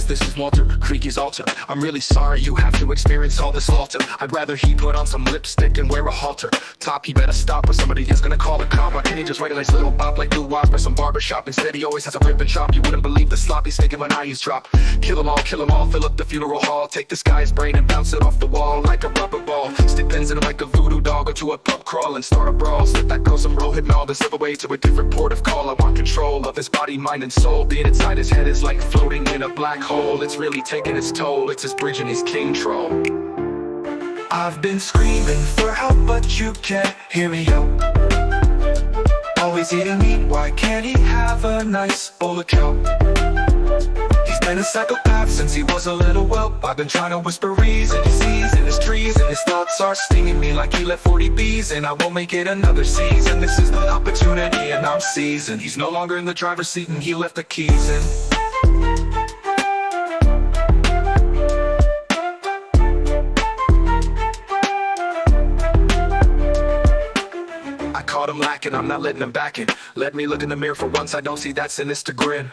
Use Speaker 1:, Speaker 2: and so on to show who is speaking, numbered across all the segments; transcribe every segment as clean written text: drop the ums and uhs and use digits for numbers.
Speaker 1: guys, this is Walter, Creeky's altar. I'm really sorry you have to experience all this slaughter. I'd rather he put on some lipstick and wear a halter. Top, he better stop or somebody is gonna call a cop. Or can he just write a nice little bop like Lou Wop or some barbershop? Instead he always has a rip and chop. You wouldn't believe the sloppy steak when I use drop. Kill 'em all, fill up the funeral hall. Take this guy's brain and bounce it off the wall like a rubber ball. Stick pins in him like a voodoo dog. Go to a pub crawl and start a brawl. Slip that go some roll, hit all to slip away to a different port of call. I want control of his body, mind and soul. Being inside his head is like floating in a black hole. It's really taking its toll. It's his bridge and his king troll. I've been screaming for help, but you can't hear me out. Always eating meat, why can't he have a nice bowl of kelp? He's been a psychopath since he was a little whelp. I've been trying to whisper reason, he sees in his trees, and his thoughts are stinging me like he left 40 bees. And I won't make it another season. This is the opportunity and I'm seasoned. He's no longer in the driver's seat and he left the keys in. I caught him lacking, I'm not letting him back in. Let me look in the mirror for once, I don't see that sinister grin.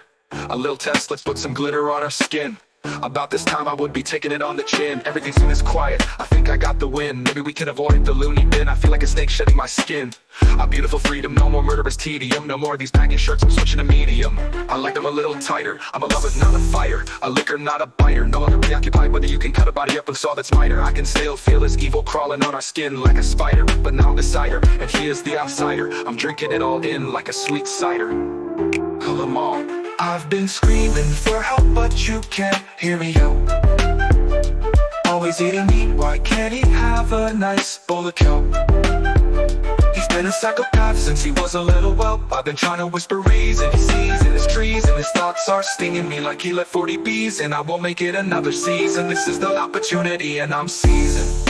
Speaker 1: A little test, let's put some glitter on our skin. About this time I would be taking it on the chin. Everything soon is quiet, I think I got the win. Maybe we can avoid the loony bin. I feel like a snake shedding my skin. A beautiful freedom, no more murderous tedium. No more of these baggy shirts, I'm switching to medium. I like them a little tighter, I'm a lover, not a fighter. A licker, not a biter, no longer preoccupied whether you can cut a body up with saw that's miter. I can still feel his evil crawling on our skin like a spider. But now I'm the cider, and he is the outsider. I'm drinking it all in like a sweet cider. Call 'em all. I've been screaming for help, but you can't hear me out. Always eating meat, why can't he have a nice bowl of kelp? He's been a psychopath since he was a little whelp. I've been trying to whisper reason, he sees in his trees, and his thoughts are stinging me like he left 40 bees. And I won't make it another season. This is the opportunity and I'm seasoned.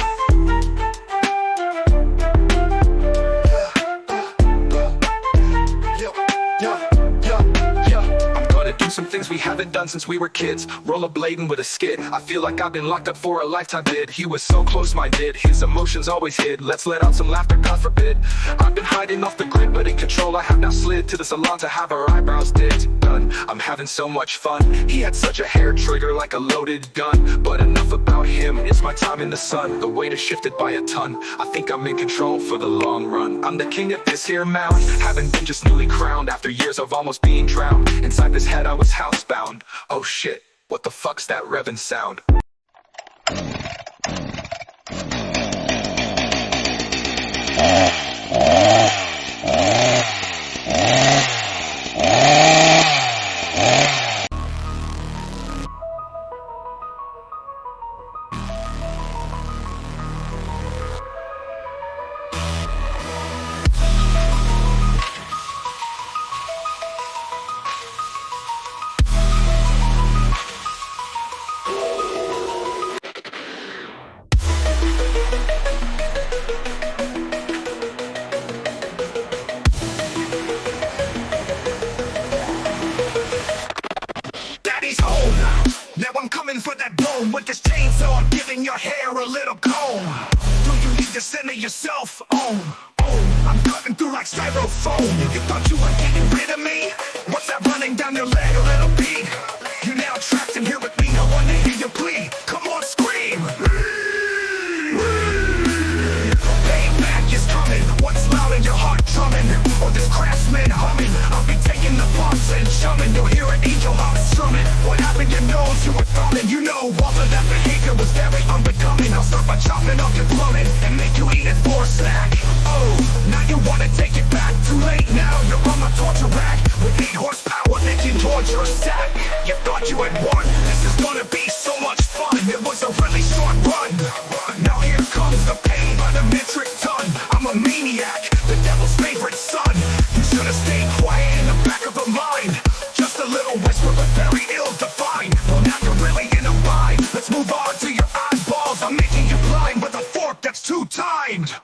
Speaker 1: Some things we haven't done since we were kids. Rollerblading with a skid. I feel like I've been locked up for a lifetime bid. He was so close minded, his emotions always hid. Let's let out some laughter, God forbid. I've been hiding off the grid, but in control I have now slid to the salon to have our eyebrows did. Done, I'm having so much fun. He had such a hair trigger like a loaded gun. But enough about him, it's my time in the sun. The weight is shifted by a ton. I think I'm in control for the long run. I'm the king of this here mound. Haven't been just newly crowned after years of almost being drowned. Inside this head I was housebound. Oh shit, what the fuck's that revving sound? Now I'm coming for that bone with this chainsaw. I'm giving your hair a little comb. Do you need to center yourself? I'm cutting through like styrofoam. You thought you were getting rid of me? What's that running down your leg, a little pig? You're now trapped in here with me. No one to hear you plead. Come on, scream. Payback is coming. What's loud in your heart drumming? Or this craftsman humming? I'll be taking the box and chumming. You'll hear an angel out strumming. What happened? Your nose, you were thumbing. You know all of that behavior was very unbecoming. I'll start by chopping up your plumbing and make you eat it for a snack. Oh, now you wanna take it back. Too late now, you're on my torture rack. With 8 horsepower making towards your sack. You thought you had won. This is gonna be so much fun. It was a really short run. Now here comes the pain by the metric ton. I'm a maniac, the devil's favorite son. You should've stayed quiet in the back of the mind. Just a little whisper, but very ill-defined. Well, now you're really in a bind. Let's move on to your eyeballs. I'm making you blind with a fork that's two-timed.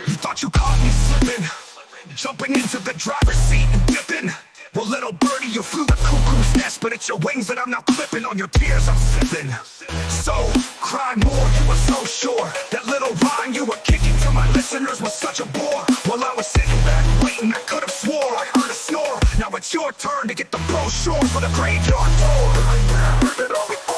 Speaker 1: You thought you caught me slipping, jumping into the driver's seat and dipping. Well, little birdie, you flew the cuckoo's nest, but it's your wings that I'm now clipping. On your tears I'm sipping. So, cry more, you were so sure. That little rhyme you were kicking to my listeners was such a bore. While I was sitting back waiting, I could have swore I heard a snore. Now it's your turn to get the brochure for the graveyard door.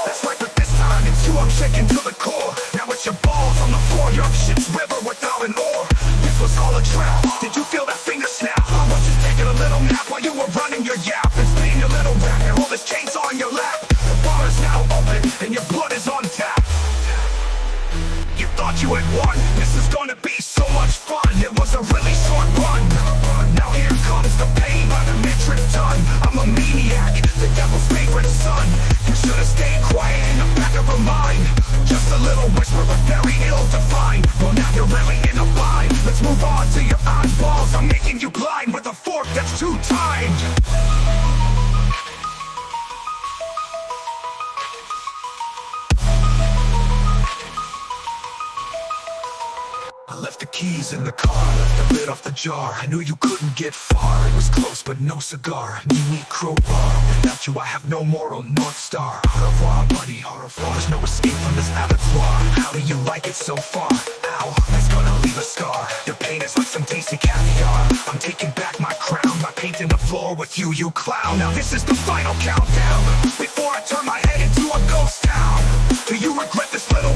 Speaker 1: That's right, but this time it's you I'm shaking to the core. Now it's your balls on the floor, your shit's river without an oar. This was all a trap. Did you feel that finger snap? I was just taking a little nap while you were running your yap and spinning your little rap and all this chainsaw in your lap. The bar is now open and your blood is on tap. You thought you had won. This is gonna be so much fun. It was a really short run. Now here comes the pain by the metric ton. I'm a maniac, the devil's favorite son. You should have stayed quiet in the back of her mind. Just a little whisper, but very ill-defined. Well, now you're really in a bind. Let's move on to your eyeballs. I'm making you blind with a fork that's two-timed. I left the keys in the car, left the lid off the jar. I knew you couldn't get far, it was close but no cigar. Me crowbar, without you I have no moral North Star. Au revoir buddy, au revoir, there's no escape from this abattoir. How do you like it so far? Ow, that's gonna leave a scar. Your pain is like some tasty caviar. I'm taking back my crown, by painting the floor with you, you clown. Now this is the final countdown, before I turn my head into a ghost town. Do you regret this little